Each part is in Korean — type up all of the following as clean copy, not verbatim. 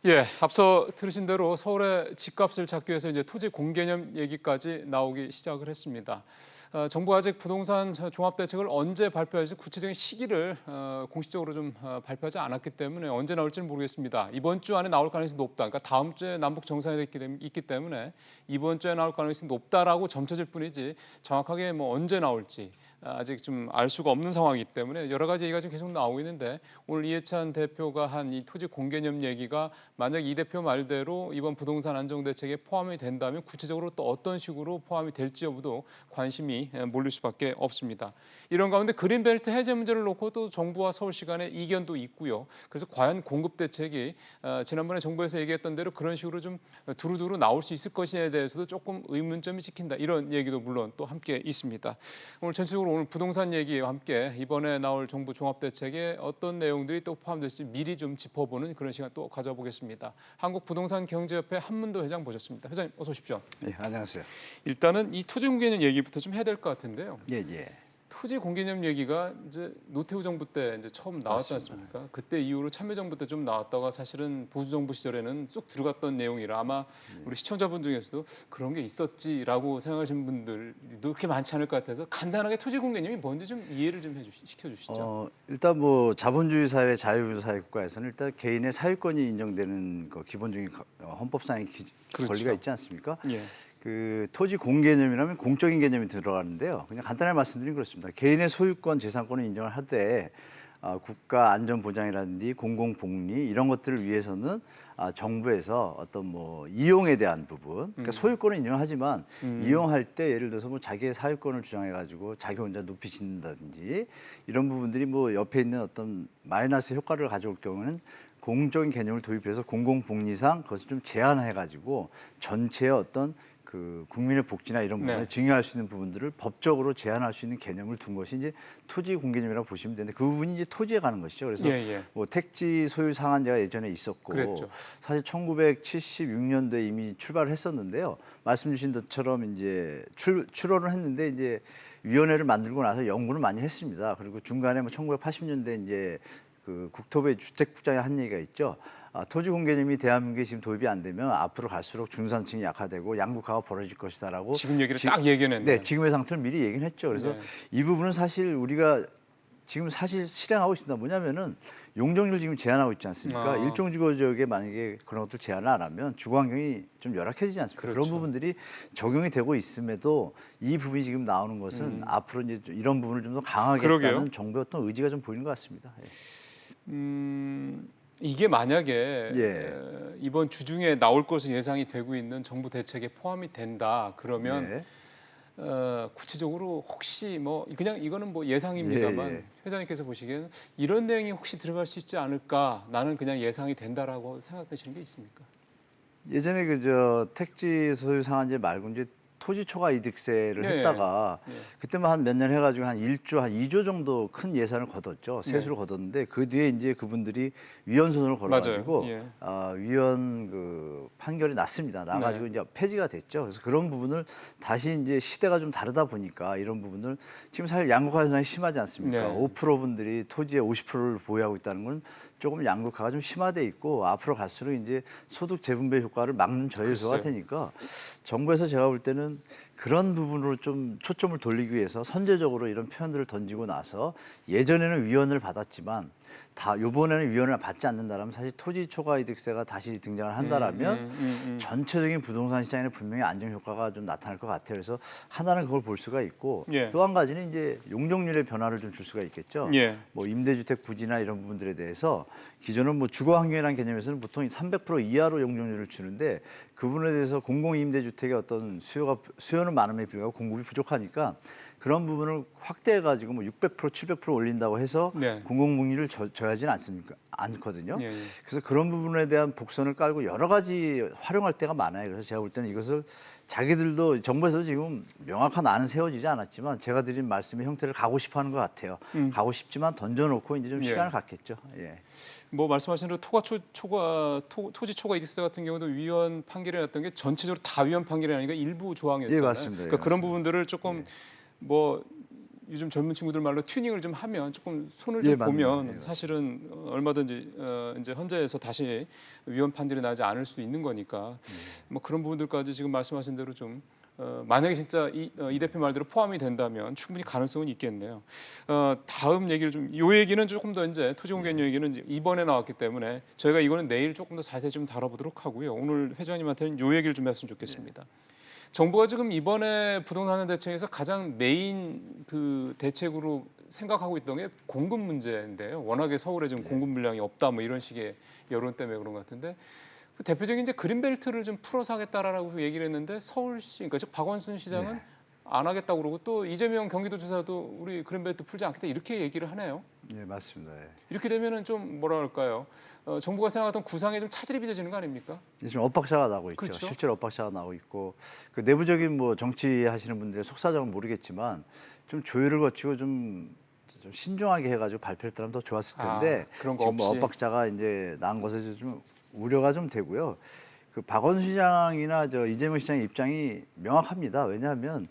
예, 앞서 들으신 대로 서울의 집값을 잡기 위해서 이제 토지 공개념 얘기까지 나오기 시작을 했습니다. 정부가 아직 부동산 종합대책을 언제 발표할지 구체적인 시기를 공식적으로 좀 발표하지 않았기 때문에 언제 나올지는 모르겠습니다. 이번 주 안에 나올 가능성이 높다. 그러니까 다음 주에 남북 정상회담이 있기 때문에 이번 주에 나올 가능성이 높다라고 점쳐질 뿐이지 정확하게 뭐 언제 나올지 아직 좀 알 수가 없는 상황이기 때문에 여러 가지 얘기가 지금 계속 나오고 있는데 오늘 이해찬 대표가 한 이 토지 공개념 얘기가 만약 이 대표 말대로 이번 부동산 안정대책에 포함이 된다면 구체적으로 또 어떤 식으로 포함이 될지 여부도 관심이 몰릴 수밖에 없습니다. 이런 가운데 그린벨트 해제 문제를 놓고 또 정부와 서울시 간의 이견도 있고요. 그래서 과연 공급 대책이 지난번에 정부에서 얘기했던 대로 그런 식으로 좀 두루두루 나올 수 있을 것에 대해서도 조금 의문점이 찍힌다. 이런 얘기도 물론 또 함께 있습니다. 오늘 전체적으로 오늘 부동산 얘기와 함께 이번에 나올 정부 종합대책에 어떤 내용들이 또 포함될지 미리 좀 짚어보는 그런 시간 또 가져보겠습니다. 한국부동산경제협회 한문도 회장 모셨습니다. 회장님 어서 오십시오. 네, 안녕하세요. 일단은 이 토지 공개념 얘기부터 좀 해야 될 것 같은데요. 예, 예. 토지 공개념 얘기가 이제 노태우 정부 때 이제 처음 나왔지 않습니까? 그때 이후로 참여정부 때 좀 나왔다가 사실은 보수 정부 시절에는 쑥 들어갔던 내용이라 아마 우리 시청자분 중에서도 그런 게 있었지라고 생각하시는 분들도 그렇게 많지 않을 것 같아서 간단하게 토지 공개념이 뭔지 좀 이해를 좀 시켜주시죠. 일단 뭐 자본주의 사회, 자유주의 사회 국가에서는 일단 개인의 사유권이 인정되는 그 기본적인 헌법상의 그렇죠. 권리가 있지 않습니까? 예. 그 토지 공개념이라면 공적인 개념이 들어가는데요. 그냥 간단하게 말씀드리면 그렇습니다. 개인의 소유권, 재산권을 인정을 하되 국가 안전 보장이라든지 공공 복리 이런 것들을 위해서는 정부에서 어떤 뭐 이용에 대한 부분, 그러니까 소유권은 인정하지만 이용할 때 예를 들어서 뭐 자기의 사유권을 주장해가지고 자기 혼자 높이 짓는다든지 이런 부분들이 뭐 옆에 있는 어떤 마이너스 효과를 가져올 경우는 공적인 개념을 도입해서 공공복리상 그것을 좀 제한해가지고 전체의 어떤 그 국민의 복지나 이런 부분에 증여할 수 있는 부분들을 법적으로 제한할 수 있는 개념을 둔 것이 이제 토지 공개념이라고 보시면 되는데 그 부분이 이제 토지에 가는 것이죠. 그래서 뭐 택지 소유 상한제가 예전에 있었고 그랬죠. 사실 1976년도에 이미 출발을 했었는데요. 말씀 주신 것처럼 이제 출원을 했는데 이제 위원회를 만들고 나서 연구를 많이 했습니다. 그리고 중간에 뭐 1980년대 이제 그 국토부의 주택국장이 한 얘기가 있죠. 토지 공개념이 대한민국에 지금 도입이 안 되면 앞으로 갈수록 중산층이 약화되고 양극화가 벌어질 것이다라고 지금 얘기를 딱 예견했네요. 네, 지금의 상태를 미리 얘기는 했죠. 그래서 이 부분은 사실 우리가 지금 사실 실행하고 있습니다. 뭐냐면은 용적률 지금 제한하고 있지 않습니까? 일종 주거 지역에 만약에 그런 것들 제한을 안 하면 주거 환경이 좀 열악해지지 않습니까? 그렇죠. 그런 부분들이 적용이 되고 있음에도 이 부분이 지금 나오는 것은 앞으로 이제 이런 부분을 좀 더 강하겠다는 정부의 어떤 의지가 좀 보이는 것 같습니다. 예. 이게 만약에 이번 주중에 나올 것으로 예상이 되고 있는 정부 대책에 포함이 된다 그러면 구체적으로 혹시 뭐 그냥 이거는 뭐 예상입니다만 회장님께서 보시기에는 이런 내용이 혹시 들어갈 수 있지 않을까 나는 그냥 예상이 된다라고 생각되시는 게 있습니까? 예전에 그저 택지 소유 상한제 말고 이제 토지 초과 이득세를 했다가 그때만 한 몇 년 해가지고 한 1조, 한 2조 정도 큰 예산을 걷었죠. 세수를 걷었는데 그 뒤에 이제 그분들이 위헌소송을 걸어가지고 위헌 그 판결이 났습니다. 나가지고 이제 폐지가 됐죠. 그래서 그런 부분을 다시 이제 시대가 좀 다르다 보니까 이런 부분을 지금 사실 양극화 현상이 심하지 않습니까? 5% 분들이 토지의 50%를 보유하고 있다는 건 조금 양극화가 좀 심화돼 있고 앞으로 갈수록 이제 소득 재분배 효과를 막는 저요소가 되니까 정부에서 제가 볼 때는 그런 부분으로 좀 초점을 돌리기 위해서 선제적으로 이런 표현들을 던지고 나서 예전에는 위헌을 받았지만 이번에는 위헌을 받지 않는다라면 사실 토지 초과 이득세가 다시 등장을 한다라면 전체적인 부동산 시장에는 분명히 안정 효과가 좀 나타날 것 같아요. 그래서 하나는 그걸 볼 수가 있고 또 한 가지는 이제 용적률의 변화를 좀 줄 수가 있겠죠. 뭐 임대주택 부지나 이런 부분들에 대해서 기존은 뭐 주거 환경이라는 개념에서는 보통 300% 이하로 용적률을 주는데 그 부분에 대해서 공공 임대주택의 어떤 수요는 많음에 불구하고 공급이 부족하니까 그런 부분을 확대해가지고 뭐 600%, 700% 올린다고 해서 공공복리를 져야지는 않거든요. 그래서 그런 부분에 대한 복선을 깔고 여러 가지 활용할 때가 많아요. 그래서 제가 볼 때는 이것을 자기들도 정부에서 지금 명확한 안은 세워지지 않았지만 제가 드린 말씀의 형태를 가고 싶어하는 것 같아요. 가고 싶지만 던져놓고 이제 좀 시간을 갖겠죠. 뭐 말씀하신 대로 토지 초과 이득세 같은 경우도 위헌 판결이 났던 게 전체적으로 다 위헌 판결이 아니라 일부 조항이었잖아요. 맞습니다. 그러니까 그런 부분들을 조금 뭐 요즘 젊은 친구들 말로 튜닝을 좀 하면 조금 손을 예, 좀 맞네요. 보면 사실은 얼마든지 이제 헌재에서 다시 위헌 판결이 나지 않을 수도 있는 거니까 뭐 그런 부분들까지 지금 말씀하신 대로 좀 만약에 진짜 이 대표 말대로 포함이 된다면 충분히 가능성은 있겠네요. 다음 얘기를 요 얘기는 조금 더 이제 토지공개념 얘기는 이제 이번에 나왔기 때문에 저희가 이거는 내일 조금 더 자세히 좀 다뤄보도록 하고요. 오늘 회장님한테는 요 얘기를 좀 했으면 좋겠습니다. 정부가 지금 이번에 부동산 대책에서 가장 메인 그 대책으로 생각하고 있던 게 공급 문제인데요. 워낙에 서울에 지금 공급 물량이 없다 뭐 이런 식의 여론 때문에 그런 것 같은데 그 대표적인 이제 그린벨트를 좀 풀어서 하겠다라고 얘기를 했는데 서울시 그러니까 즉 박원순 시장은 안 하겠다고 그러고 또 이재명 경기도지사도 우리 그린벨트 풀지 않겠다 이렇게 얘기를 하네요. 네, 맞습니다. 예. 이렇게 되면은 좀 뭐랄까요? 정부가 생각하던 구상에 좀 차질이 빚어지는 거 아닙니까? 지금 엇박자가 나고 있죠. 그렇죠. 실제로 엇박자가 나고 있고 그 내부적인 뭐 정치하시는 분들의 속사정은 모르겠지만 좀 조율을 거치고 좀 신중하게 해가지고 발표했다면 더 좋았을 텐데 그런 거 지금 뭐 없이. 엇박자가 이제 난 것에 좀 우려가 좀 되고요. 그 박원순 시장이나 이재명 시장의 입장이 명확합니다. 왜냐하면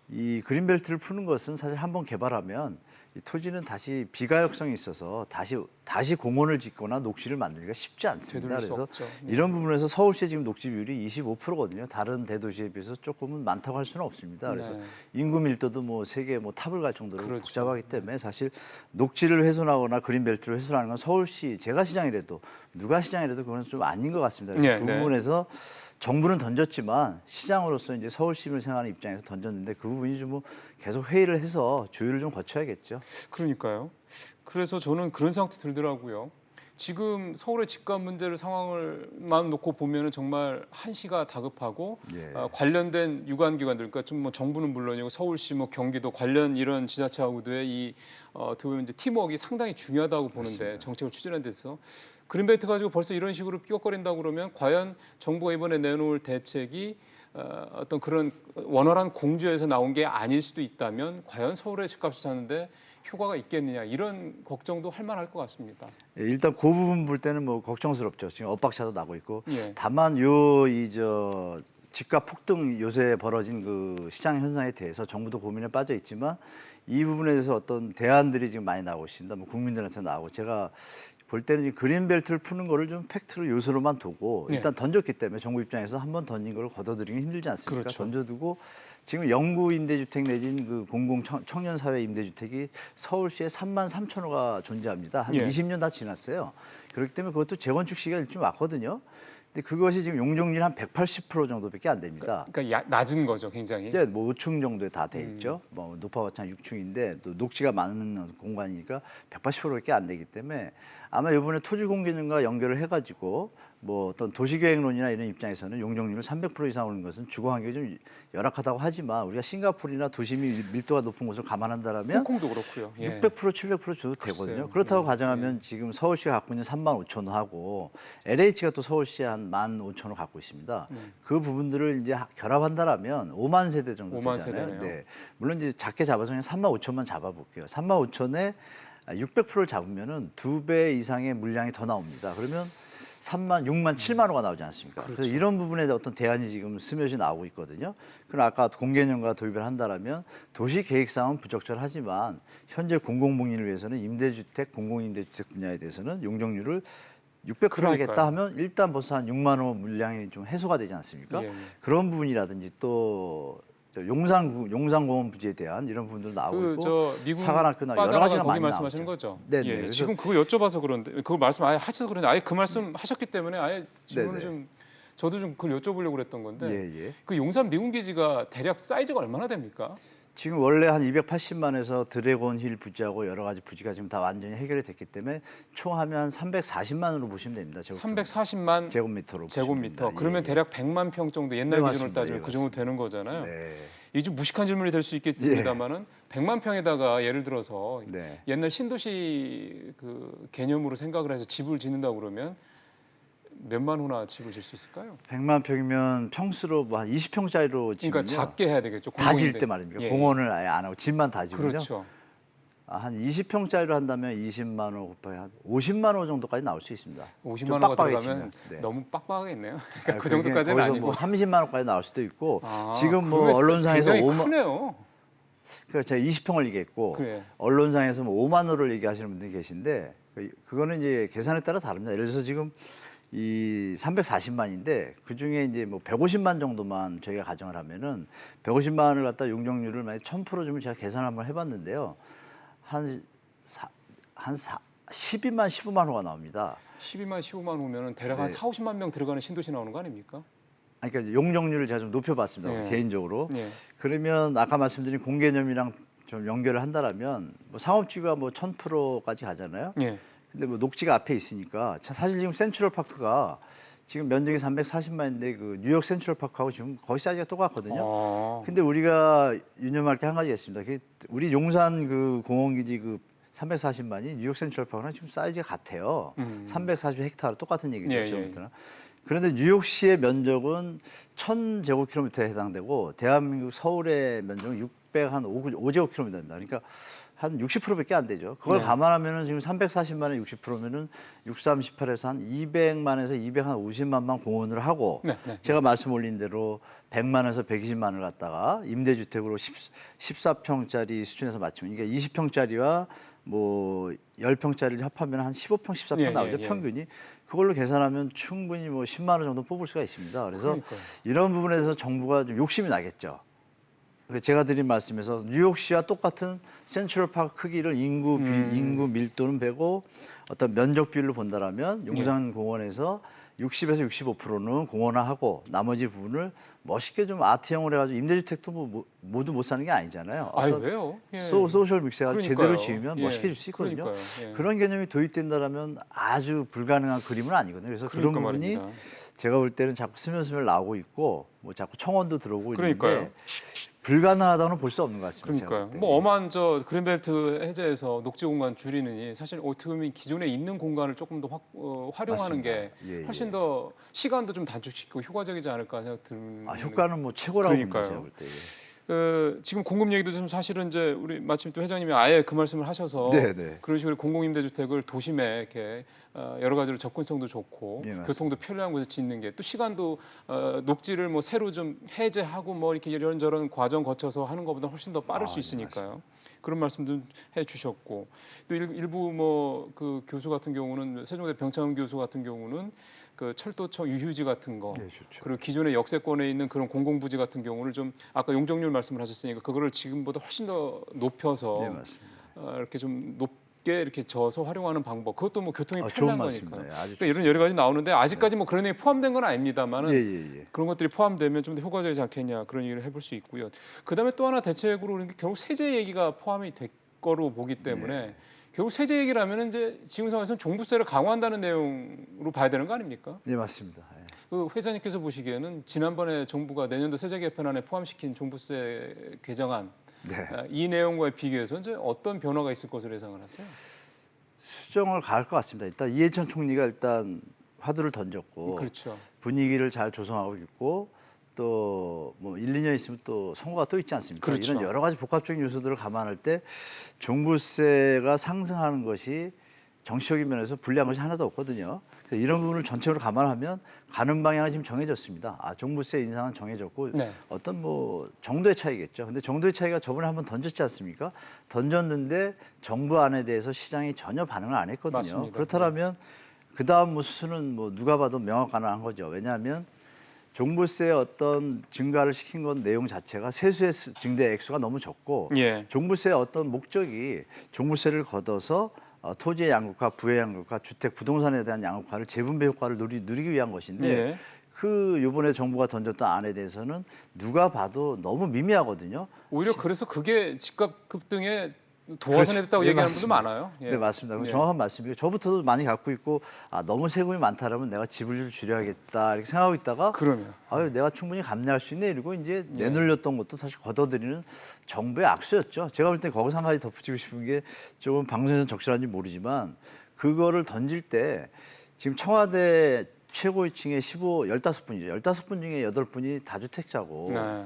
이 그린벨트를 푸는 것은 사실 한번 개발하면 이 토지는 다시 비가역성이 있어서 다시 공원을 짓거나 녹지를 만들기가 쉽지 않습니다. 되돌릴 수 그래서 없죠. 네. 이런 부분에서 서울시의 지금 녹지 비율이 25%거든요. 다른 대도시에 비해서 조금은 많다고 할 수는 없습니다. 그래서 네. 인구 밀도도 뭐 세계 뭐 탑을 갈 정도로 그렇죠. 복잡하기 때문에 사실 녹지를 훼손하거나 그린벨트를 훼손하는 건 서울시 제가 시장이라도 누가 시장이라도 그건 좀 아닌 것 같습니다. 그래서 네, 그 네. 부분에서 정부는 던졌지만 시장으로서 이제 서울시민을 생각하는 입장에서 던졌는데 그 부분이 좀 뭐 계속 회의를 해서 조율을 좀 거쳐야겠죠. 그러니까요. 그래서 저는 그런 생각도 들더라고요. 지금 서울의 집값 문제를 상황을만 놓고 보면은 정말 한시가 다급하고 예. 관련된 유관기관들, 그러니까 좀 뭐 정부는 물론이고 서울시, 뭐 경기도 관련 이런 지자체하고도의 이 어떻게 보면 이제 팀워크가 상당히 중요하다고 보는데 정책을 추진하는 데서 그린벨트 가지고 벌써 이런 식으로 삐걱거린다고 그러면 과연 정부가 이번에 내놓을 대책이 어떤 그런 원활한 공조에서 나온 게 아닐 수도 있다면 과연 서울의 집값을 사는데 효과가 있겠느냐 이런 걱정도 할 만할 것 같습니다. 예, 일단 그 부분 볼 때는 뭐 걱정스럽죠. 지금 엇박자도 나고 있고 예. 다만 집값 폭등 요새 벌어진 그 시장 현상에 대해서 정부도 고민에 빠져 있지만 이 부분에 대해서 어떤 대안들이 지금 많이 나오고 있습니다. 뭐 국민들한테 나오고 제가 볼 때는 지금 그린벨트를 푸는 거를 좀 팩트로 요소로만 두고 일단 던졌기 때문에 정부 입장에서 한 번 던진 걸 걷어들이기 힘들지 않습니까? 그렇죠. 던져두고 지금 영구 임대주택 내진 그 공공 청년 사회 임대주택이 서울시에 3만 3천 호가 존재합니다. 한 예. 20년 다 지났어요. 그렇기 때문에 그것도 재건축 시기가 좀 왔거든요. 근데 그것이 지금 용적률 한 180% 정도밖에 안 됩니다. 그러니까 낮은 거죠, 굉장히. 이제 뭐 5층 정도에 다 돼 있죠. 뭐 높아봤자 6층인데 또 녹지가 많은 공간이니까 180%밖에 안 되기 때문에 아마 이번에 토지공개념과 연결을 해가지고 뭐 어떤 도시계획론이나 이런 입장에서는 용적률 300% 이상 오는 것은 주거 환경이 좀 열악하다고 하지만 우리가 싱가포르나 도시 밀도가 높은 곳을 감안한다면 홍콩도 그렇고요. 예. 600% 700% 줘도 글쎄요. 되거든요. 그렇다고 가정하면 지금 서울시가 갖고 있는 3만 5천 호하고 LH가 또 서울시에 한 1만 5천 호 갖고 있습니다. 그 부분들을 이제 결합한다라면 5만 세대 정도 5만 되잖아요. 세대네요. 네. 물론 이제 작게 잡아서 그냥 3만 5천만 잡아볼게요. 3만 5천에 600%를 잡으면은 2배 이상의 물량이 더 나옵니다. 그러면 3만, 6만, 7만 호가 나오지 않습니까? 그렇죠. 그래서 이런 부분에 어떤 대안이 지금 스며시 나오고 있거든요. 그럼 아까 공개념과 도입을 한다라면 도시 계획상은 부적절하지만 현재 공공복리를 위해서는 임대주택, 공공임대주택 분야에 대해서는 용적률을 600% 그러니까요. 하겠다 하면 일단 벌써 한 6만 호 물량이 좀 해소가 되지 않습니까? 예, 예. 그런 부분이라든지 또 용산공원 부지에 대한 이런 부분들 나오고 있고 저 미국 사관학교나 여러 빠져나간 가지가 거기 많이 말씀하시는 나오죠. 거죠? 네네. 예, 그래서 지금 그거 여쭤봐서 그런데 그거 말씀 아예 하셔서 그런데 아예 그 말씀 하셨기 때문에 아예 질문을 네네. 좀 저도 좀 그걸 여쭤보려고 그랬던 건데 예, 예. 그 용산 미군 기지가 대략 사이즈가 얼마나 됩니까? 지금 원래 한 280만에서 드래곤 힐 부지하고 여러 가지 부지가 지금 다 완전히 해결이 됐기 때문에 총 하면 한 340만으로 보시면 됩니다. 340만 제곱미터로. 제곱미터. 그러면 예. 대략 100만 평 정도 옛날 네, 기준으로 맞습니다. 따지면 예, 그 정도 되는 거잖아요. 네. 이게 좀 무식한 질문이 될 수 있겠습니다만은 100만 평에다가 예를 들어서 네. 옛날 신도시 그 개념으로 생각을 해서 집을 짓는다고 그러면 몇만 호나 집을 질 수 있을까요? 100만 평이면 평수로 뭐 한 20평짜리로 지금 그러니까 작게 해야 되겠죠. 다 지을 공공인데. 때 말입니까? 예, 공원을 아예 안 하고 집만 다 지으면요. 그렇죠. 한 20평짜리로 한다면 20만 호 곱하기 한 50만 호 정도까지 나올 수 있습니다. 50만 좀 호가 빡빡하게 들어가면 치면. 네. 너무 빡빡하겠네요. 아, 그러니까 그 그게 정도까지는 거기서 아니고. 뭐 30만 호까지 나올 수도 있고 아, 지금 뭐 그게 언론상에서 굉장히 5만 크네요. 그러니까 제가 20평을 얘기했고 그래. 언론상에서 뭐 5만 호를 얘기하시는 분들이 계신데 그거는 이제 계산에 따라 다릅니다. 예를 들어서 지금 이 340만인데 그 중에 이제 뭐 150만 정도만 저희가 가정을 하면은 150만을 갖다 용적률을 만약 1000% 주면 제가 계산을 한번 해봤는데요. 한 12만 15만 호가 나옵니다. 12만 15만 오면은 대략 한 네. 4, 50만 명 들어가는 신도시 나오는 거 아닙니까? 아니, 그러니까 용적률을 제가 좀 높여봤습니다. 네. 개인적으로. 네. 그러면 아까 말씀드린 공개념이랑 좀 연결을 한다라면 뭐 상업지가 뭐 1000%까지 가잖아요. 예. 근데 뭐 녹지가 앞에 있으니까 사실 지금 센트럴 파크가 지금 면적이 340만인데 그 뉴욕 센트럴 파크하고 지금 거의 사이즈가 똑같거든요. 아. 근데 우리가 유념할 게 한 가지가 있습니다. 그게 우리 용산 그 공원기지 그 340만이 뉴욕 센트럴 파크랑 지금 사이즈가 같아요. 340헥타르 똑같은 얘기죠. 예, 예. 지금부터는. 그런데 뉴욕시의 면적은 1000제곱킬로미터에 해당되고 대한민국 서울의 면적은 605제곱킬로미터입니다. 그러니까 한 60%밖에 안 되죠. 그걸 네. 감안하면은 지금 340만에 60%면은 6318에서 한 200만에서 250만만 공헌을 하고 네, 네. 제가 말씀 올린 대로 100만에서 120만을 갖다가 임대주택으로 14평짜리 수준에서 맞추면 이게 20평짜리와 뭐 10평짜리를 합하면 한 15평, 14평 예, 나오죠. 예, 예. 평균이. 그걸로 계산하면 충분히 뭐 10만 원 정도 뽑을 수가 있습니다. 그래서 그러니까요. 이런 부분에서 정부가 좀 욕심이 나겠죠. 제가 드린 말씀에서 뉴욕시와 똑같은 센트럴 파크 크기를 인구 밀도는 배고 어떤 면적 비율로 본다라면 용산공원에서 60에서 65%는 공원화하고 나머지 부분을 멋있게 좀 아트형으로 해가지고 임대주택도 뭐 모두 못 사는 게 아니잖아요. 아니 어떤 왜요? 예. 소셜 믹스가 그러니까요. 제대로 지으면 예. 멋있게 줄 수 있거든요. 그러니까요. 예. 그런 개념이 도입된다라면 아주 불가능한 그림은 아니거든요. 그래서 그런 그러니까 부분이 말입니다. 제가 볼 때는 자꾸 스며스며 나오고 있고 뭐 자꾸 청원도 들어오고 그러니까요. 있는데 불가능하다고는 볼 수 없는 것 같습니다. 제가 그러니까요. 볼 때. 뭐 엄한 저 그린벨트 해제해서 녹지 공간 줄이느니 사실 어떻게 보면 기존에 있는 공간을 조금 더 활용하는 게 맞습니다. 예, 훨씬 예. 더 시간도 좀 단축시키고 효과적이지 않을까 생각 드는. 효과는 뭐 최고라고 봅니다. 그러니까요. 제가 볼 때. 지금 공급 얘기도 좀 사실은 이제 우리 마침 또 회장님이 아예 그 말씀을 하셔서 네, 네. 그런 식으로 공공임대주택을 도심에 이렇게 여러 가지로 접근성도 좋고 예, 맞습니다. 교통도 편리한 곳에 짓는 게 또 시간도 녹지를 뭐 새로 좀 해제하고 뭐 이렇게 이런저런 과정 거쳐서 하는 것보다 훨씬 더 빠를 수 예, 있으니까요. 그런 말씀도 해주셨고 또 일부 뭐 그 교수 같은 경우는 세종대 병창훈 교수 같은 경우는 그 철도청 유휴지 같은 거 네, 좋죠. 그리고 기존의 역세권에 있는 그런 공공부지 같은 경우를 좀 아까 용적률 말씀을 하셨으니까 그거를 지금보다 훨씬 더 높여서 네, 맞습니다. 이렇게 좀 높게 이렇게 져서 활용하는 방법 그것도 뭐 교통이 좋은 편리한 말씀입니다. 거니까 예, 아주 그러니까 이런 여러 가지 나오는데 아직까지 뭐 그런 게 포함된 건 아닙니다만은 예, 예, 예. 그런 것들이 포함되면 좀 더 효과적이지 않겠냐 그런 얘기를 해볼 수 있고요. 그다음에 또 하나 대책으로 그런 게 결국 세제 얘기가 포함이 될 거로 보기 때문에 결국 세제 얘기라면 이제 지금 상황에서는 종부세를 강화한다는 내용으로 봐야 되는 거 아닙니까? 네, 맞습니다. 예. 그 회장님께서 보시기에는 지난번에 정부가 내년도 세제 개편안에 포함시킨 종부세 개정안 네. 이 내용과 비교해서 이제 어떤 변화가 있을 것으로 예상을 하세요? 수정을 가할 것 같습니다. 일단 이해찬 총리가 일단 화두를 던졌고 그렇죠. 분위기를 잘 조성하고 있고 또 뭐 1, 2년 있으면 또 선거가 또 있지 않습니까? 그렇죠. 이런 여러 가지 복합적인 요소들을 감안할 때 종부세가 상승하는 것이 정치적인 면에서 불리한 것이 하나도 없거든요. 그래서 이런 부분을 전체적으로 감안하면 가는 방향은 지금 정해졌습니다. 종부세 인상은 정해졌고 네. 어떤 뭐 정도의 차이겠죠. 근데 정도의 차이가 저번에 한번 던졌지 않습니까? 던졌는데 정부 안에 대해서 시장이 전혀 반응을 안 했거든요. 맞습니다. 그렇다면 그 다음 뭐 수순은 뭐 누가 봐도 명확한 거죠. 왜냐하면 종부세의 어떤 증가를 시킨 건 내용 자체가 세수의 증대 액수가 너무 적고 예. 종부세의 어떤 목적이 종부세를 걷어서 토지의 양극화, 부의 양극화, 주택, 부동산에 대한 양극화를 재분배 효과를 누리기 위한 것인데 예. 그 이번에 정부가 던졌던 안에 대해서는 누가 봐도 너무 미미하거든요. 오히려 그래서 그게 집값 급등에 도화선이 됐다고 네, 얘기하는 분도 맞습니다. 많아요. 예. 네, 맞습니다. 예. 정확한 말씀이고 저부터도 많이 갖고 있고 너무 세금이 많다라면 내가 집을 좀 줄여야겠다 이렇게 생각하고 있다가 그러면 내가 충분히 감내할 수 있네 이러고 이제 내놓으렸던 것도 사실 걷어들이는 정부의 악수였죠. 제가 볼 때 거기서 한 가지 덧붙이고 싶은 게 조금 방송에서는 적절한지 모르지만 그거를 던질 때 지금 청와대 최고위층에 15분이죠. 15분 중에 8분이 다주택자고 네.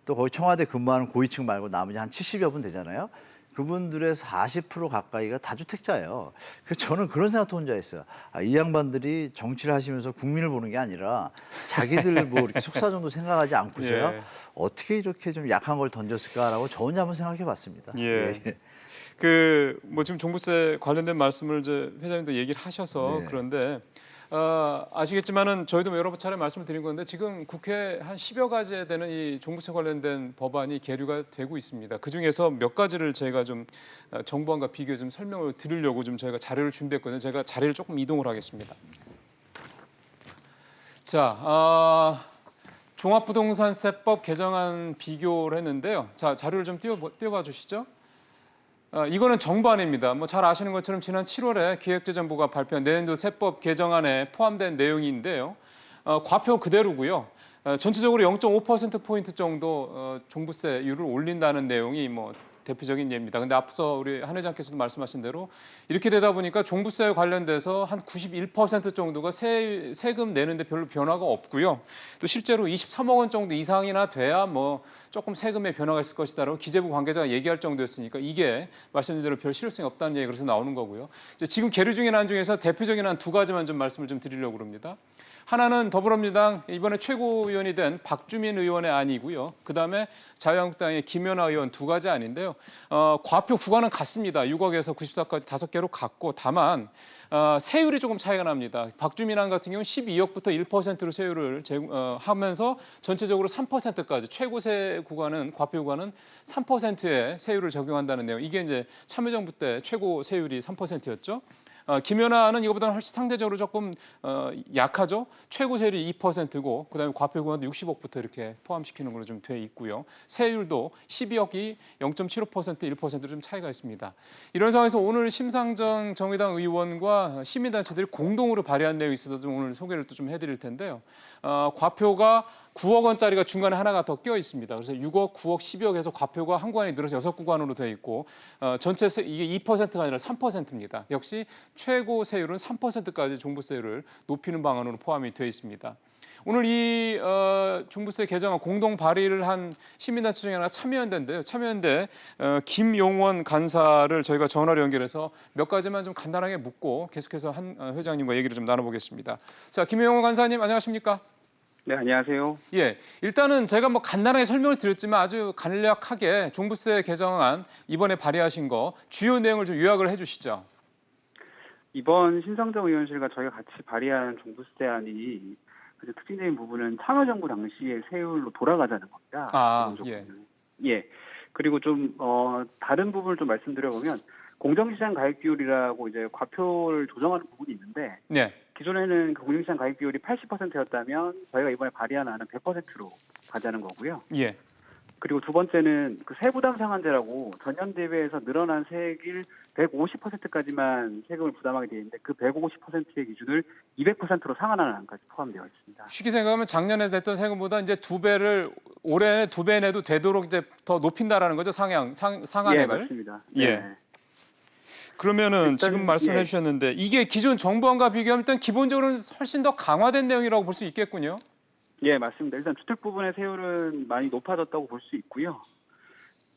또 거기 청와대 근무하는 고위층 말고 나머지 한 70여 분 되잖아요. 그분들의 40% 가까이가 다주택자예요. 저는 그런 생각도 혼자 했어요. 이 양반들이 정치를 하시면서 국민을 보는 게 아니라 자기들 뭐 이렇게 속사 정도 생각하지 않고서야 예. 어떻게 이렇게 좀 약한 걸 던졌을까라고 저 혼자 한번 생각해봤습니다. 예. 그 뭐 지금 종부세 관련된 말씀을 이제 회장님도 얘기를 하셔서 네. 그런데 아시겠지만은 저희도 여러 차례 말씀을 드린 건데 지금 국회 한 10여 가지에 되는 이 종부세 관련된 법안이 계류가 되고 있습니다. 그 중에서 몇 가지를 저희가 좀 정부안과 비교해 좀 설명을 드리려고 좀 저희가 자료를 준비했거든요. 제가 자리를 조금 이동을 하겠습니다. 자, 종합부동산세법 개정안 비교를 했는데요. 자, 자료를 좀 띄워봐 주시죠. 이거는 정부안입니다. 뭐 잘 아시는 것처럼 지난 7월에 기획재정부가 발표한 내년도 세법 개정안에 포함된 내용인데요. 과표 그대로고요. 전체적으로 0.5%포인트 정도 종부세율을 올린다는 내용이 뭐 대표적인 예입니다. 근데 앞서 우리 한 회장께서도 말씀하신 대로 이렇게 되다 보니까 종부세 관련돼서 한 91% 정도가 세금 내는데 별로 변화가 없고요. 또 실제로 23억 원 정도 이상이나 돼야 뭐 조금 세금에 변화가 있을 것이다라고 기재부 관계자가 얘기할 정도였으니까 이게 말씀드린 대로 별 실효성이 없다는 얘기가 그래서 나오는 거고요. 이제 지금 계류 중인 안 중에서 대표적인 한 두 가지만 좀 말씀을 좀 드리려고 합니다. 하나는 더불어민주당 이번에 최고위원이 된 박주민 의원의 안이고요. 그다음에 자유한국당의 김연아 의원 두 가지 안인데요. 과표 구간은 같습니다. 6억에서 94까지 5개로 같고 다만 세율이 조금 차이가 납니다. 박주민 안 같은 경우는 12억부터 1%로 세율을 하면서 전체적으로 3%까지 최고세 구간은 과표 구간은 3%의 세율을 적용한다는 내용. 이게 이제 참여정부 때 최고 세율이 3%였죠. 김연아는 이거보다는 훨씬 상대적으로 조금 약하죠. 최고 세율이 2%고 그다음에 과표 구간도 60억부터 이렇게 포함시키는 걸로 좀 돼 있고요. 세율도 12억이 0.75% 1%로 좀 차이가 있습니다. 이런 상황에서 오늘 심상정 정의당 의원과 시민단체들이 공동으로 발의한 내용이 있어서 좀 오늘 소개를 또 좀 해드릴 텐데요. 과표가 9억 원짜리가 중간에 하나가 더 껴 있습니다. 그래서 6억, 9억, 10억 해서 과표가 한 구간이 늘어서 6구간으로 돼 있고 전체 이게 2%가 아니라 3%입니다. 역시 최고 세율은 3%까지 종부세율을 높이는 방안으로 포함이 되어 있습니다. 오늘 이 종부세 개정안 공동 발의를 한 시민단체 중에 하나 참여연대인데요. 참여연대 김용원 간사를 저희가 전화로 연결해서 몇 가지만 좀 간단하게 묻고 계속해서 한 회장님과 얘기를 좀 나눠보겠습니다. 자, 김용원 간사님 안녕하십니까? 네, 안녕하세요. 예, 일단은 제가 뭐 간단하게 설명을 드렸지만 아주 간략하게 종부세 개정안 이번에 발의하신 거 주요 내용을 좀 요약을 해주시죠. 이번 심상정 의원실과 저희가 같이 발의한 종부세안이 가장 특징적인 부분은 참여정부 당시의 세율로 돌아가자는 겁니다. 아, 기본적으로는. 예. 그리고 좀 다른 부분을 좀 말씀드려보면 공정시장 가입 비율이라고 이제 과표를 조정하는 부분이 있는데 네. 기존에는 그 공정시장 가입 비율이 80%였다면 저희가 이번에 발의한 안은 100%로 가자는 거고요. 예. 그리고 두 번째는 그 세부담 상한제라고 전년 대비해서 늘어난 세액을 150%까지만 세금을 부담하게 되어 있는데 그 150%의 기준을 200%로 상한하는 안까지 포함되어 있습니다. 쉽게 생각하면 작년에 냈던 세금보다 이제 두 배를 올해 두 배 내도 되도록 이제 더 높인다라는 거죠 상한액을. 예, 맞습니다. 예. 네. 그러면은 일단, 지금 말씀해 예. 주셨는데 이게 기존 정부안과 비교하면 일단 기본적으로는 훨씬 더 강화된 내용이라고 볼 수 있겠군요. 예, 맞습니다. 일단 주택 부분의 세율은 많이 높아졌다고 볼 수 있고요.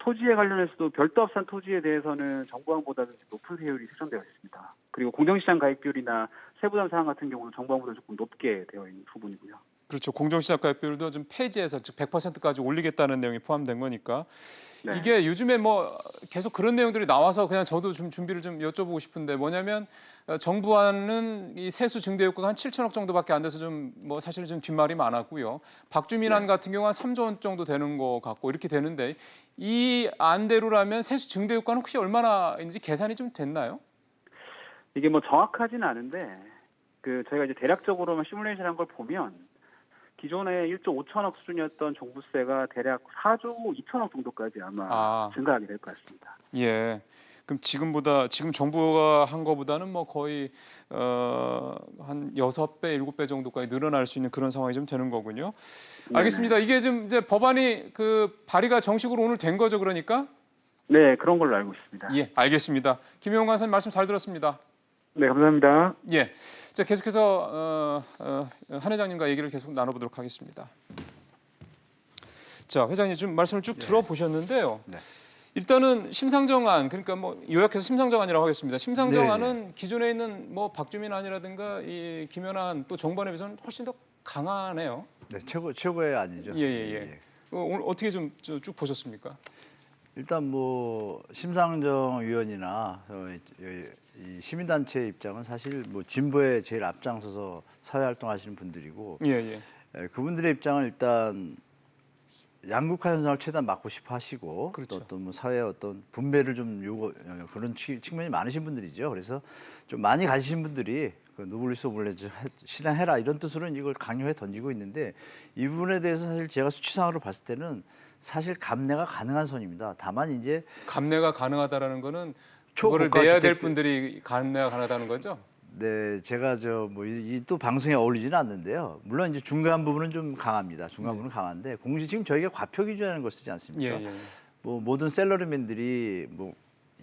토지에 관련해서도 별도 합산 토지에 대해서는 정부안보다는 높은 세율이 책정되어 있습니다. 그리고 공정시장 가입 비율이나 세부담 사항 같은 경우는 정부안보다 조금 높게 되어 있는 부분이고요. 그렇죠. 공정시장 가입 비율도 좀 폐지해서 즉 100%까지 올리겠다는 내용이 포함된 거니까. 네. 이게 요즘에 뭐 계속 그런 내용들이 나와서 그냥 저도 좀 준비를 좀 여쭤보고 싶은데 뭐냐면 정부안은 이 세수 증대 효과가 한 7천억 정도밖에 안 돼서 좀 뭐 사실 좀 뒷말이 많았고요. 박주민 안 같은 경우 한 3조 원 정도 되는 거 같고 이렇게 되는데 이 안대로라면 세수 증대 효과는 혹시 얼마나인지 계산이 좀 됐나요? 이게 뭐 정확하지는 않은데 그 저희가 이제 대략적으로만 시뮬레이션한 걸 보면 기존에 1조 5천억 수준이었던 종부세가 대략 4조 2천억 정도까지 아마 증가하게 될 것 같습니다. 예. 그럼 지금 정부가 한 거보다는 뭐 거의 한 6배, 7배 정도까지 늘어날 수 있는 그런 상황이 좀 되는 거군요. 알겠습니다. 이게 지금 이제 법안이 그 발의가 정식으로 오늘 된 거죠, 그러니까? 네, 그런 걸로 알고 있습니다. 예, 알겠습니다. 김용원 간사님 말씀 잘 들었습니다. 네, 감사합니다. 예, 자 계속해서 한 회장님과 얘기를 계속 나눠보도록 하겠습니다. 자, 회장님 좀 말씀을 쭉 들어보셨는데요. 네. 일단은 심상정안 그러니까 뭐 요약해서 심상정안이라고 하겠습니다. 심상정안은 네. 기존에 있는 뭐 박주민 안이라든가 이 김연아 또 정부안에 비해서는 훨씬 더 강하네요. 네, 최고의 아니죠. 예. 오늘 어떻게 좀 쭉 보셨습니까? 일단 뭐 심상정 의원이나 이 시민단체 입장은 사실 뭐 진보에 제일 앞장서서 사회활동하시는 분들이고 예. 그분들의 입장은 일단 양극화 현상을 최대한 막고 싶어 하시고 그렇죠. 또 어떤 뭐 사회의 어떤 분배를 좀 그런 측면이 많으신 분들이죠. 그래서 좀 많이 가지신 분들이 그 노블리스 오블레즈 실행해라 이런 뜻으로는 이걸 강요해 던지고 있는데 이 부분에 대해서 사실 제가 수치상으로 봤을 때는 사실 감내가 가능한 선입니다. 다만 이제 감내가 가능하다라는 거는 초고가 그거를 내야 될 주택- 분들이 감내가 가능하다는 거죠? 네, 제가 또 방송에 어울리지는 않는데요. 물론 이제 중간 부분은 좀 강합니다. 중간 부분은 강한데 지금 저희가 과표 기준이라는 걸 쓰지 않습니까? 예. 뭐 모든 샐러리맨들이 뭐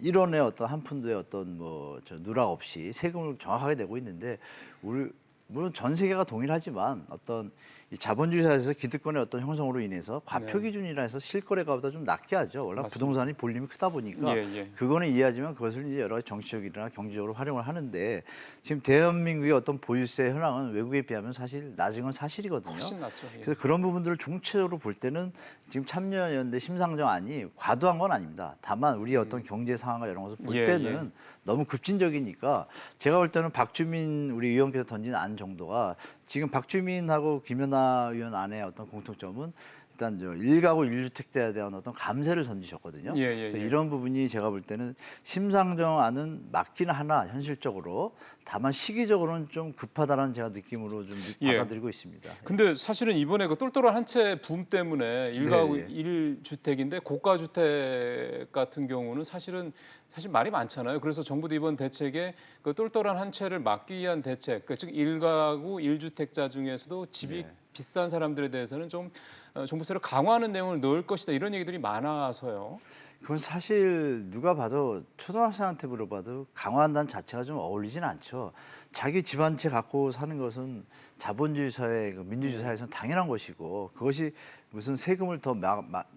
1원의 어떤 한 푼도의 어떤 뭐 저 누락 없이 세금을 정확하게 내고 있는데 우리 물론 전 세계가 동일하지만 어떤 이 자본주의 사회에서 기득권의 어떤 형성으로 인해서 과표 네. 기준이라 해서 실거래가보다 좀 낮게 하죠. 원래 맞습니다. 부동산이 볼륨이 크다 보니까 예. 그거는 이해하지만 그것을 이제 여러 가지 정치적이나 경제적으로 활용을 하는데 지금 대한민국의 어떤 보유세 현황은 외국에 비하면 사실 낮은 건 사실이거든요. 훨씬 낫죠. 예. 그래서 그런 부분들을 총체적으로 볼 때는 지금 참여연대 심상정안이 과도한 건 아닙니다. 다만 우리의 어떤 경제 상황과 이런 것을 볼 예, 때는 너무 급진적이니까 제가 볼 때는 박주민 우리 의원께서 던진 안 정도가 지금 박주민하고 김연아 의원 안의 어떤 공통점은 일단 저 1가구 1주택자에 대한 어떤 감세를 던지셨거든요. 예. 그래서 이런 부분이 제가 볼 때는 심상정안은 맞기는 하나 현실적으로 다만 시기적으로는 좀 급하다는 제가 느낌으로 좀 예. 받아들이고 있습니다. 근데 사실은 이번에 그 똘똘한 한 채 붐 때문에 일가구 네. 1주택인데 고가 주택 같은 경우는 사실 말이 많잖아요. 그래서 정부도 이번 대책에 그 똘똘한 한 채를 막기 위한 대책, 즉 일가구 1주택자 중에서도 집이 네. 비싼 사람들에 대해서는 좀 종부세를 강화하는 내용을 넣을 것이다 이런 얘기들이 많아서요. 그건 사실 누가 봐도 초등학생한테 물어봐도 강화한다는 자체가 좀 어울리진 않죠. 자기 집 한 채 갖고 사는 것은 자본주의 사회, 민주주의 사회에서는 당연한 것이고 그것이 무슨 세금을 더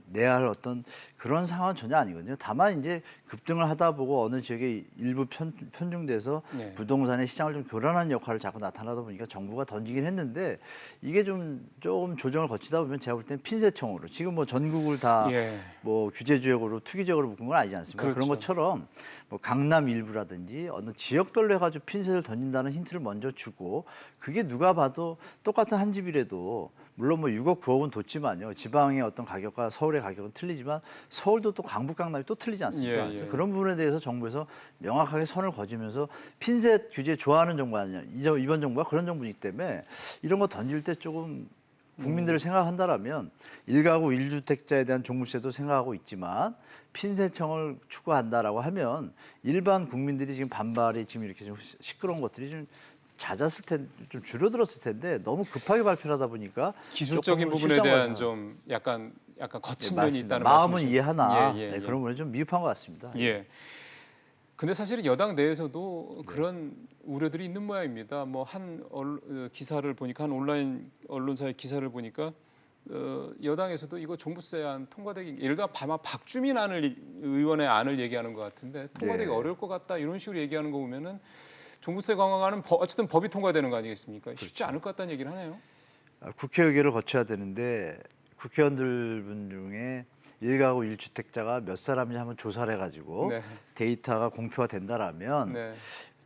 내야 할 어떤 그런 상황은 전혀 아니거든요. 다만 이제 급등을 하다 보고 어느 지역에 일부 편중돼서 네. 부동산의 시장을 좀 교란하는 역할을 자꾸 나타나다 보니까 정부가 던지긴 했는데 이게 조금 조정을 거치다 보면 제가 볼 때는 핀셋총으로 지금 뭐 전국을 다 뭐 규제지역으로 투기적으로 묶은 건 아니지 않습니까? 그렇죠. 그런 것처럼 뭐 강남 일부라든지 어느 지역별로 해가지고 핀셋을 던진다는 힌트를 먼저 주고 그게 누가 봐도 똑같은 한 집이라도 물론 뭐 6억 9억은 뒀지만요. 지방의 어떤 가격과 서울의 가격은 틀리지만 서울도 또 강북 강남이 또 틀리지 않습니까? 그래서 그런 부분에 대해서 정부에서 명확하게 선을 그어주면서 핀셋 규제 좋아하는 정부 아니냐. 이번 정부가 그런 정부이기 때문에 이런 거 던질 때 조금 국민들을 생각한다라면 1가구 1주택자에 대한 종부세도 생각하고 있지만 핀셋청을 추구한다라고 하면 일반 국민들이 지금 반발이 지금 이렇게 좀 시끄러운 것들이 좀 잦았을 텐데 좀 줄어들었을 텐데 너무 급하게 발표를 하다 보니까 기술적인 조금 부분에 실상을 대한 해서. 좀 약간 거친 네, 면이 맞습니다. 있다는 마음은 말씀이시죠? 이해하나 예. 네, 그런 부분이 좀 미흡한 것 같습니다. 예. 근데 사실은 여당 내에서도 그런 우려들이 있는 모양입니다. 뭐 한 기사를 보니까 한 온라인 언론사의 기사를 보니까 여당에서도 이거 종부세안 통과되기 예를 들어 아마 박주민 의원의 안을 얘기하는 것 같은데 통과되기 네. 어려울 것 같다 이런 식으로 얘기하는 거 보면은 종부세 강화는 어쨌든 법이 통과되는 거 아니겠습니까? 쉽지 그렇죠. 않을 것 같다는 얘기를 하네요. 국회 의결을 거쳐야 되는데 국회의원들 분 중에 1가구 1주택자가 몇 사람인지 한번 조사를 해가지고 네. 데이터가 공표가 된다라면 네.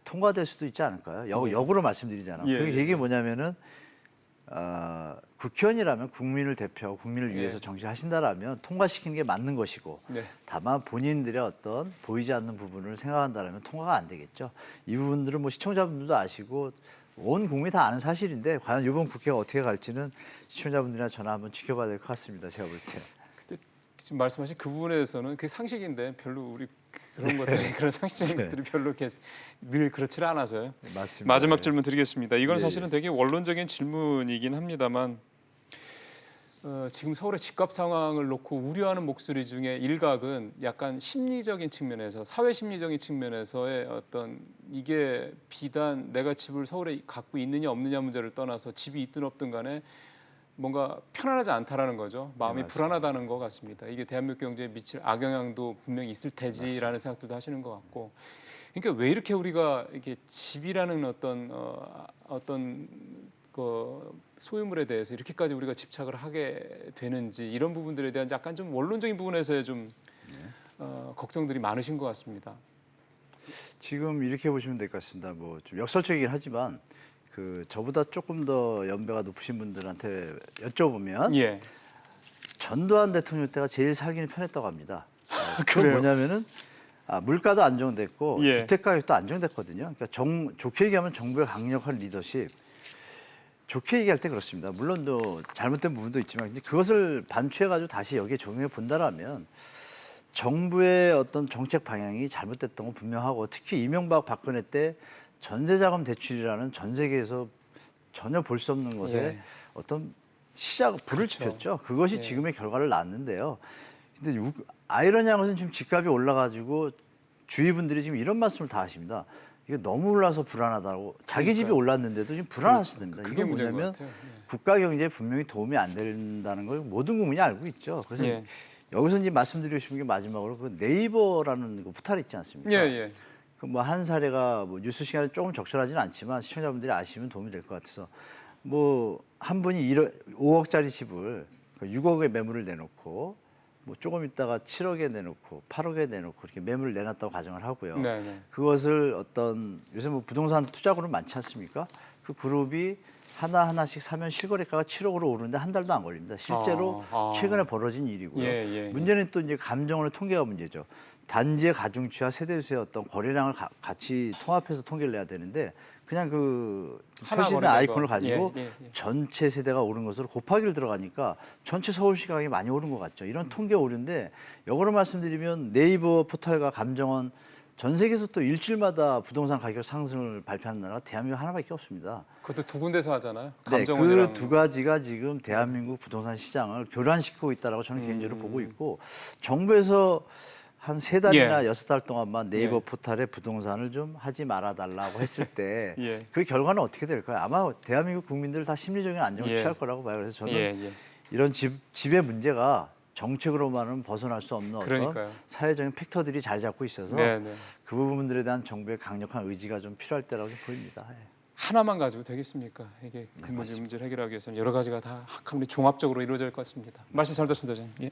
통과될 수도 있지 않을까요? 역으로 말씀드리잖아요. 예, 그게 이게 뭐냐면은 국회의원이라면 국민을 대표하고 국민을 위해서 예. 정치하신다라면 통과시키는 게 맞는 것이고 네. 다만 본인들의 어떤 보이지 않는 부분을 생각한다면 통과가 안 되겠죠. 이 부분들은 뭐 시청자분들도 아시고 온 국민이 다 아는 사실인데 과연 이번 국회가 어떻게 갈지는 시청자분들이나 저나 한번 지켜봐야 될 것 같습니다. 제가 볼 때. 근데 지금 말씀하신 그 부분에 대해서는 그게 상식인데 별로 우리 그런 것들이 그런 상식적인 네. 것들이 별로 이렇게 늘 그렇지 않아서요. 맞습니다. 마지막 네. 질문 드리겠습니다. 이건 예, 사실은 되게 원론적인 질문이긴 합니다만 지금 서울의 집값 상황을 놓고 우려하는 목소리 중에 일각은 약간 심리적인 측면에서 사회 심리적인 측면에서의 어떤 이게 비단 내가 집을 서울에 갖고 있느냐 없느냐 문제를 떠나서 집이 있든 없든 간에 뭔가 편안하지 않다라는 거죠. 마음이 맞습니다. 불안하다는 것 같습니다. 이게 대한민국 경제에 미칠 악영향도 분명히 있을 테지라는 생각도 하시는 것 같고. 그러니까 왜 이렇게 우리가 이게 집이라는 어떤 그 소유물에 대해서 이렇게까지 우리가 집착을 하게 되는지 이런 부분들에 대한 약간 좀 원론적인 부분에서의 좀 걱정들이 많으신 것 같습니다. 지금 이렇게 보시면 될 것 같습니다. 뭐 좀 역설적이긴 하지만 그 저보다 조금 더 연배가 높으신 분들한테 여쭤보면 예. 전두환 대통령 때가 제일 살기는 편했다고 합니다. 그건 그래요? 뭐냐면은 물가도 안정됐고 예. 주택 가격도 안정됐거든요. 그러니까 좋게 얘기하면 정부의 강력한 리더십. 좋게 얘기할 때 그렇습니다. 물론 또 잘못된 부분도 있지만 근데 그것을 반추해가지고 다시 여기에 적용해 본다라면 정부의 어떤 정책 방향이 잘못됐던 건 분명하고 특히 이명박 박근혜 때 전세자금 대출이라는 전 세계에서 전혀 볼 수 없는 것에 예. 어떤 불을 그렇죠. 지폈죠. 그것이 예. 지금의 결과를 낳았는데요. 근데 아이러니한 것은 지금 집값이 올라가지고 주위 분들이 지금 이런 말씀을 다 하십니다. 이게 너무 올라서 불안하다고 자기 집이 그러니까요. 올랐는데도 지금 불안하시답니다. 그게 이게 문제인 뭐냐면 것 같아요. 예. 국가 경제에 분명히 도움이 안 된다는 걸 모든 국민이 알고 있죠. 그래서 예. 여기서 이제 말씀드리고 싶은 게 마지막으로 그 네이버라는 그 포털 있지 않습니까? 예, 예. 그 뭐 한 사례가 뭐 뉴스 시간에 조금 적절하지는 않지만 시청자분들이 아시면 도움이 될 것 같아서 뭐 한 분이 5억짜리 집을 6억에 매물을 내놓고 뭐 조금 있다가 7억에 내놓고 8억에 내놓고 이렇게 매물을 내놨다고 가정을 하고요. 네, 네. 그것을 어떤 요새 뭐 부동산 투자 그룹 많지 않습니까? 그 그룹이 하나씩 사면 실거래가가 7억으로 오르는데 한 달도 안 걸립니다. 실제로 최근에 벌어진 일이고요. 예. 문제는 또 이제 감정원의 통계가 문제죠. 단지의 가중치와 세대수의 어떤 거래량을 같이 통합해서 통계를 내야 되는데 그냥 그 하나 표시된 거래된 아이콘을 거. 가지고 예. 전체 세대가 오른 것으로 곱하기를 들어가니까 전체 서울시 가격이 많이 오른 것 같죠. 이런 통계 오류인데 역으로 말씀드리면 네이버 포털과 감정원 전 세계에서 또 일주일마다 부동산 가격 상승을 발표하는 나라가 대한민국 하나밖에 없습니다. 그것도 두 군데서 하잖아요. 네, 감정원이랑. 그 두 가지가 지금 대한민국 부동산 시장을 교란시키고 있다라고 저는 개인적으로 보고 있고 정부에서 한 3달이나 6달 동안만 네이버 예. 포털에 부동산을 좀 하지 말아달라고 했을 때 예. 그 결과는 어떻게 될까요? 아마 대한민국 국민들 다 심리적인 안정을 예. 취할 거라고 봐요. 그래서 저는 예. 이런 집의 문제가 정책으로만은 벗어날 수 없는 그러니까요. 어떤 사회적인 팩터들이 자리 잡고 있어서 네. 그 부분들에 대한 정부의 강력한 의지가 좀 필요할 때라고 보입니다. 예. 하나만 가지고 되겠습니까? 이게 근본적인 문제를 해결하기 위해서는 여러 가지가 다 한꺼번에 종합적으로 이루어질 것 같습니다. 말씀 잘 듣습니다, 전. 예.